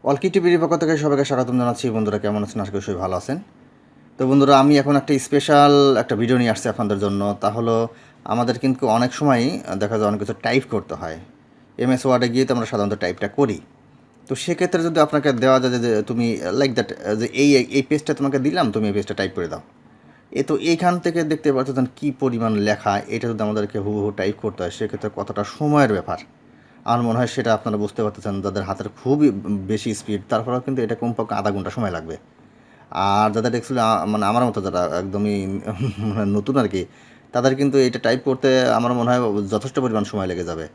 অলকি টিভির পক্ষ থেকে সবাইকে স্বাগতম জানাচ্ছি। বন্ধুরা কেমন আছেন? আশা করি সবাই ভালো আছেন। তো বন্ধুরা, আমি এখন একটা স্পেশাল একটা ভিডিও নিয়ে আসছি আপনাদের জন্য। তা হলো, আমাদের কিন্তু অনেক সময়ই দেখা যায় অনেক কিছু টাইপ করতে হয়। এমএস ওয়ার্ডে গিয়ে তো আমরা সাধারণত টাইপটা করি। তো সেক্ষেত্রে যদি আপনাকে দেওয়া যায় যে তুমি লাইক দ্যাট, যে এই এই পেজটা তোমাকে দিলাম, তুমি এই পেজটা টাইপ করে দাও। তো এইখান থেকে দেখতে পাচ্ছেন কী পরিমাণ লেখা। এটা যদি আমাদেরকে হুবহু টাইপ করতে হয়, সেক্ষেত্রে কতটা সময়ের ব্যাপার। আমার মনে হয় সেটা আপনারা বুঝতে পারতেছেন। যাদের হাতের খুবই বেশি স্পিড, তারপরেও কিন্তু এটা কমপক্ষে আধা ঘন্টা সময় লাগবে। আর যাদের অ্যাকচুয়ালি মানে আমার মতো যারা একদমই মানে নতুন আর কি, তাদের কিন্তু এটা টাইপ করতে আমার মনে হয় যথেষ্ট পরিমাণ সময় লেগে যাবে।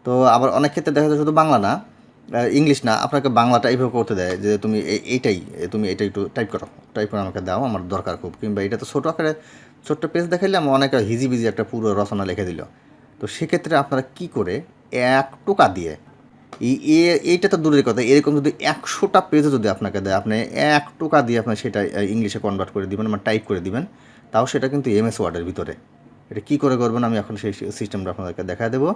তো আবার অনেক ক্ষেত্রে দেখা যায় শুধু বাংলা না, ইংলিশ না, আপনাকে বাংলাটা এইভাবে করতে দেয় যে তুমি তুমি এটা একটু টাইপ করে আমাকে দাও, আমার দরকার খুব। কিংবা এটা তো ছোটো আকারে ছোট্ট পেজ দেখাইলে আমার অনেক হিজিবিজি একটা পুরো রচনা লিখে দিল। তো সেক্ষেত্রে আপনারা কি করে 1 টোকা দিয়ে এইটা তো দূরের কথা, এরকম যদি 100টা পেজও যদি আপনাকে দেয়, আপনি 1 টোকা দিয়ে আপনি সেটা ইংলিশে কনভার্ট করে দিবেন, মানে টাইপ করে দিবেন, তাও সেটা কিন্তু এমএস ওয়ার্ডের ভিতরে। এটা কী করে করবেন আমি এখন সেই সিস্টেমটা আপনাদেরকে দেখা দেবো।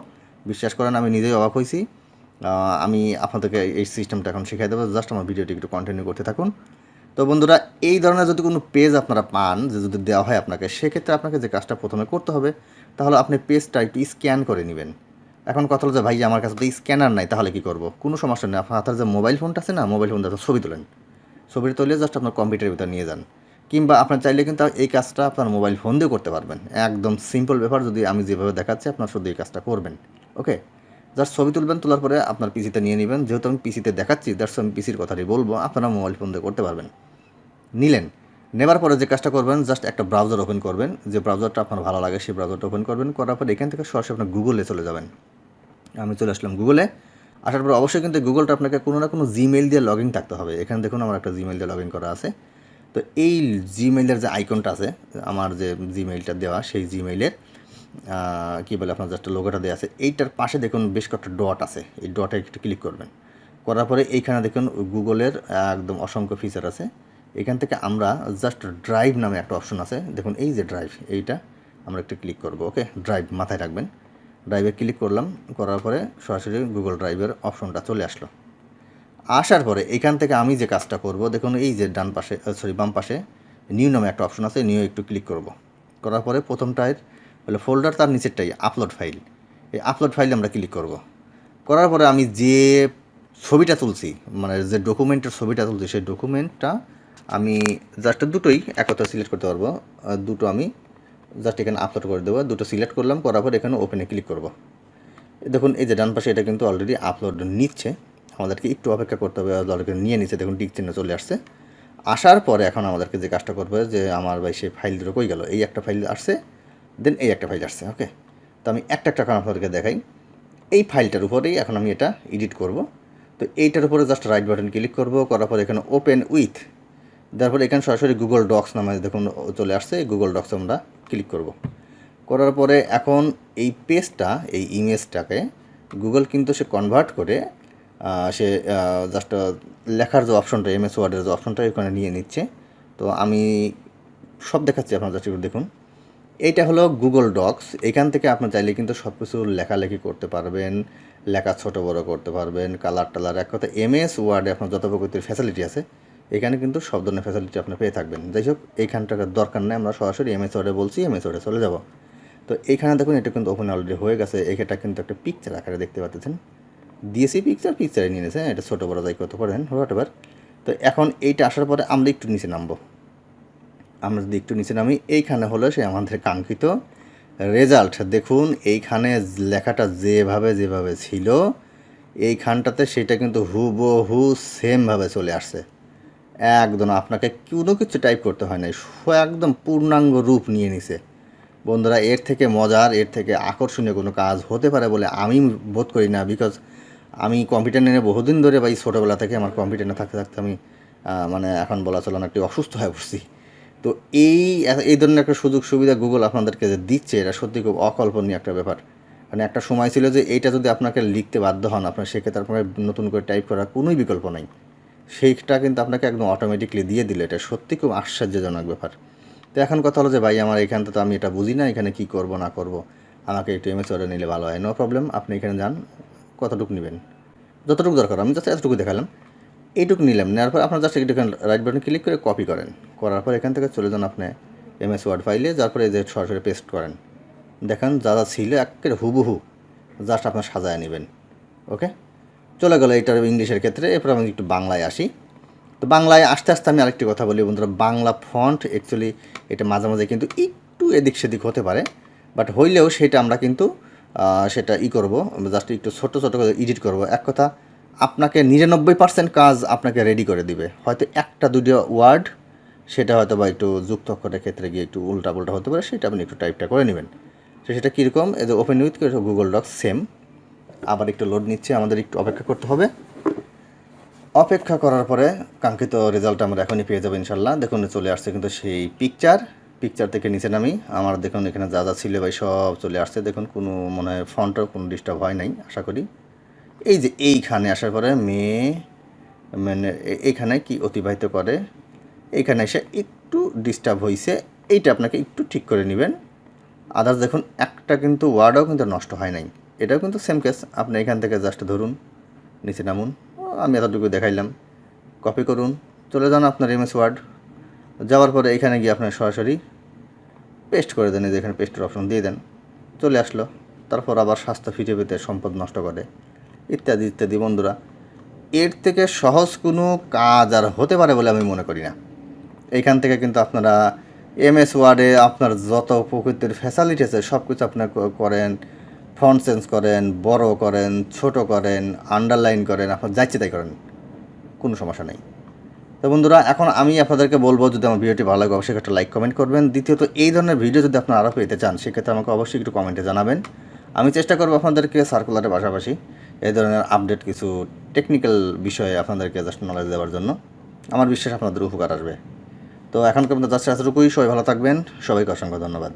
বিশ্বাস করেন, আমি নিজেই অবাক হয়েছি। আমি আপনাদেরকে এই সিস্টেমটা এখন শিখাই দেবো। জাস্ট আমার ভিডিওটি একটু কন্টিনিউ করতে থাকুন। তো বন্ধুরা, এই ধরনের যদি কোনো পেজ আপনারা পান, যে যদি দেওয়া হয় আপনাকে, সেক্ষেত্রে আপনাকে যে কাজটা প্রথমে করতে হবে, তাহলে আপনি পেজটা একটু স্ক্যান করে নেবেন। এখন কথা হলো যে ভাই আমার কাছে তো স্ক্যানার নাই, তাহলে কী করব? কোনো সমস্যা নেই, আপনার হাতের যে মোবাইল ফোনটা আছে না, মোবাইল ফোনটা ছবি তোলেন। ছবিটা তুলে জাস্ট আপনার কম্পিউটারের ভিতরে নিয়ে যান। কিংবা আপনার চাইলে কিন্তু এই কাজটা আপনার মোবাইল ফোন দিয়েও করতে পারবেন। একদম সিম্পল ব্যাপার। যদি আমি যেভাবে দেখাচ্ছি, আপনার শুধু এই কাজটা করবেন। ওকে, জাস্ট ছবি তুলবেন, তোলার পরে আপনার পিসিতে নিয়ে নেবেন। যেহেতু আমি পিসিতে দেখাচ্ছি, দ্যাটস আমি পিসির কথাটাই বলবো, আপনারা মোবাইল ফোন দিয়ে করতে পারবেন। নিলেন, নেবার পরে যে কাজটা করবেন, জাস্ট একটা ব্রাউজার ওপেন করবেন। যে ব্রাউজারটা আপনার ভালো লাগে সেই ব্রাউজারটা ওপেন করবেন। করার পরে এখান থেকে সরাসরি আপনার গুগলে চলে যাবেন। আমি চলে আসলাম গুগলে। আসার পর অবশ্যই কিন্তু গুগলটা আপনাকে কোনো না কোনো জিমেইল দিয়ে লগ ইন থাকতে হবে। এখানে দেখুন আমার একটা জিমেইল দিয়ে লগ ইন করা আছে। তো এই জিমেইলের যে আইকনটা আছে, আমার যে জিমেইলটা দেওয়া, সেই জিমেইলের কী বলে আপনার জাস্ট লোগোটা দেওয়া আছে, এইটার পাশে দেখুন বেশ কয়েকটা ডট আছে। এই ডটে একটু ক্লিক করবেন। করার পরে এইখানে দেখুন গুগলের একদম অসংখ্য ফিচার আছে। এখান থেকে আমরা জাস্ট ড্রাইভ নামে একটা অপশন আছে, দেখুন এই যে ড্রাইভ, এইটা আমরা একটু ক্লিক করব। ওকে, ড্রাইভ মাথায় রাখবেন। ড্রাইভে ক্লিক করলাম, করার পরে সরাসরি গুগল ড্রাইভের অপশনটা চলে আসলো। আসার পরে এখান থেকে আমি যে কাজটা করব, দেখুন এই যে ডান পাশে বাম পাশে নিউ নামে একটা অপশন আছে, নিউ একটু ক্লিক করব। করার পরে প্রথমটায় হলো ফোল্ডার, তার নিচেরটাই আপলোড ফাইল। এই আপলোড ফাইলে আমরা ক্লিক করব। করার পরে আমি যে ছবিটা তুলছি, মানে যে ডকুমেন্টের ছবিটা তুলছি, সেই ডকুমেন্টটা আমি জাস্ট দুটোই একত্রে সিলেক্ট করতে পারবো। দুটো আমি জাস্ট এখানে আপলোড করে দেবো। দুটো সিলেক্ট করলাম, করার পর এখানে ওপেনে ক্লিক করব। দেখুন এই যে ডান পাশে এটা কিন্তু অলরেডি আপলোড নিচ্ছে। আমাদেরকে একটু অপেক্ষা করতে হবে। অলরেডি নিয়ে নিচ্ছে, দেখুন টিক চিহ্ন চলে আসছে। আসার পরে এখন আমাদেরকে যে কাজটা করবে, যে আমার ভাই সেই ফাইল দুটো কই গেল, এই একটা ফাইল আসছে, দেন এই একটা ফাইল আসছে। ওকে, তো আমি একটা এখন আপনাদেরকে দেখাই। এই ফাইলটার উপরেই এখন আমি এটা এডিট করব। তো এইটার উপরে জাস্ট রাইট বাটন ক্লিক করব। করার পর এখানে ওপেন উইথ, তারপর এখানে সরাসরি গুগল ডক্স নামে দেখুন চলে আসছে। গুগল ডক্স আমরা ক্লিক করব। করার পরে এখন এই পেজটা, এই ইমেজটাকে গুগল কিন্তু সে কনভার্ট করে সে জাস্ট লেখার যে অপশনটা, এমএস ওয়ার্ডের যে অপশনটা, এখানে নিয়ে নিচ্ছে। তো আমি সব দেখাচ্ছি, আপনার জাস্ট একটু দেখুন। এইটা হলো গুগল ডক্স। এখান থেকে আপনার চাইলে কিন্তু সব কিছু লেখালেখি করতে পারবেন, লেখা ছোটো বড়ো করতে পারবেন, কালার টালার, এক কথা এমএস ওয়ার্ডে আপনার যত প্রকৃতির ফ্যাসিলিটি আছে, এখানে কিন্তু সব ধরনের ফ্যাসিলিটি আপনি পেয়ে থাকবেন। যাই হোক, এইখানটার দরকার নেই, আমরা সরাসরি এমএস ওয়ার্ডে বলছি, এমএস ওয়ার্ডে চলে যাব। তো এইখানে দেখুন এটা কিন্তু ওপেন অলরেডি হয়ে গেছে। এইটা কিন্তু একটা পিকচার আকারে দেখতে পাচ্ছেন, দিয়েছি পিকচারে নিয়ে নিয়েছে। এটা ছোটো বড়ো যাই করতে পারেন, হোয়াট এভার। তো এখন এইটা আসার পরে আমরা একটু নিচে নামবো। আমরা যদি একটু নিচে নামি, এইখানে হলো সে আমাদের কাঙ্ক্ষিত রেজাল্ট। দেখুন এইখানে লেখাটা যেভাবে যেভাবে ছিল, এইখানটাতে সেটা কিন্তু হুবহু সেমভাবে চলে আসছে। একদম আপনাকে কোনো কিছু টাইপ করতে হয় না, একদম পূর্ণাঙ্গ রূপ নিয়ে নিছে। বন্ধুরা, এর থেকে মজার, এর থেকে আকর্ষণীয় কোনো কাজ হতে পারে বলে আমি বোধ করি না। বিকজ আমি কম্পিউটার নিয়ে বহুদিন ধরে, বা এই ছোটোবেলা থেকে আমার কম্পিউটার না থাকতে থাকতে আমি মানে এখন বলা চলে না, একটু অসুস্থ হয়ে পড়ছি। তো এই ধরনের একটা সুযোগ সুবিধা গুগল আপনাদেরকে যে দিচ্ছে, এটা সত্যি খুব অকল্পনীয় একটা ব্যাপার। মানে একটা সময় ছিল যে এইটা যদি আপনাকে লিখতে বাধ্য হন, আপনার সেক্ষেত্রে আপনাকে নতুন করে টাইপ করার কোনোই বিকল্প নাই। সেইটা কিন্তু আপনাকে একদম অটোমেটিকলি দিয়ে দিলে, এটা সত্যি খুব আশ্চর্যজনক ব্যাপার। তো এখন কথা হলো যে ভাই আমার এখানটা তো আমি এটা বুঝি না, এখানে কী করব না করব, আমাকে একটু এমএস ওয়ার্ডে নিলে ভালো হয়। নো প্রবলেম, আপনি এখানে যান। কতটুকু নেবেন, যতটুকু দরকার, আমি জাস্ট এতটুকু দেখালাম। এইটুকু নিলাম, নেওয়ার পর আপনার জাস্ট একটু রাইট বাটন ক্লিক করে কপি করেন, করার পর এখান থেকে চলে যান আপনি এমএস ওয়ার্ড ফাইলে, যার পরে যে সরাসরি পেস্ট করেন। দেখেন যা যা ছিল একেবারে হুবহু, জাস্ট আপনার সাজায় নেবেন। ওকে, চলে গেলো এইটার ইংলিশের ক্ষেত্রে। এরপর আমি একটু বাংলায় আসি। তো বাংলায় আস্তে আস্তে আমি আরেকটি কথা বলি বন্ধুরা, বাংলা ফন্ট অ্যাকচুয়ালি এটা মাঝে মাঝে কিন্তু একটু এদিক সেদিক হতে পারে, বাট হইলেও সেটা আমরা কিন্তু সেটা করব, জাস্ট একটু ছোটো ছোটো করে এডিট করব। এক কথা, আপনাকে 99% কাজ আপনাকে রেডি করে দিবে। হয়তো একটা দুটো ওয়ার্ড সেটা হয়তো বা একটু যুক্ত অক্ষরের ক্ষেত্রে গিয়ে একটু উল্টা পাল্টা হতে পারে, সেটা আপনি একটু টাইপটা করে নেবেন। তো সেটা কীরকম, এই যে open with Google Docs same. আবার একটু লোড নিচ্ছে, আমাদের একটু অপেক্ষা করতে হবে। অপেক্ষা করার পরে কাঙ্ক্ষিত রেজাল্ট আমরা এখনই পেয়ে যাবো ইনশাল্লাহ। দেখুন চলে আসছে কিন্তু সেই পিকচার থেকে নিচে নামি আমার দেখুন এখানে যা যা ছিল ভাই সব চলে আসছে। দেখুন কোনো মনে হয় ফন্টের কোনো ডিস্টার্ব হয় নাই আশা করি। এই যে এইখানে আসার পরে মেয়ে মানে এইখানে কি অতিবাহিত করে, এইখানে এসে একটু ডিস্টার্ব হয়েছে, এইটা আপনাকে একটু ঠিক করে নেবেন। আদার্স দেখুন একটা কিন্তু ওয়ার্ডও কিন্তু নষ্ট হয় নাই, এটাও কিন্তু সেম কেস। আপনি এখান থেকে জাস্ট ধরুন, নিচে নামুন, আমি এতটুকু দেখাইলাম, কপি করুন, চলে যান আপনার এমএস ওয়ার্ড। যাওয়ার পরে এখানে গিয়ে আপনার সরাসরি পেস্ট করে দেন, এখানে পেস্টের অপশন দিয়ে দেন, চলে আসলো। তারপর আবার স্বাস্থ্য ফিরে পেতে সম্পদ নষ্ট করে ইত্যাদি ইত্যাদি। বন্ধুরা, এর থেকে সহজ কোনো কাজ আর হতে পারে বলে আমি মনে করি না। এইখান থেকে কিন্তু আপনারা এমএস ওয়ার্ডে আপনার যত প্রকৃতির ফ্যাসিলিটি আছে সব কিছু আপনার করেন, ফন্ট চেঞ্জ করেন, বড় করেন, ছোট করেন, আন্ডারলাইন করেন, আপনার যাচ্ছে তাই করেন, কোনো সমস্যা নেই। তো বন্ধুরা, এখন আমি আপনাদেরকে বলবো, যদি আমার ভিডিওটি ভালো লাগে অবশ্যই একটা লাইক কমেন্ট করবেন। দ্বিতীয়ত, এই ধরনের ভিডিও যদি আপনারা আরও পেতে চান সেক্ষেত্রে আমাকে অবশ্যই একটু কমেন্টে জানাবেন। আমি চেষ্টা করবো আপনাদেরকে সার্কুলারের পাশাপাশি এই ধরনের আপডেট কিছু টেকনিক্যাল বিষয়ে আপনাদেরকে জাস্ট নলেজ দেওয়ার জন্য। আমার বিশ্বাস আপনাদের উপকার আসবে। তো এখনকার মধ্যে জাস্ট এতটুকুই। সবাই ভালো থাকবেন, সবাইকে অসংখ্য ধন্যবাদ।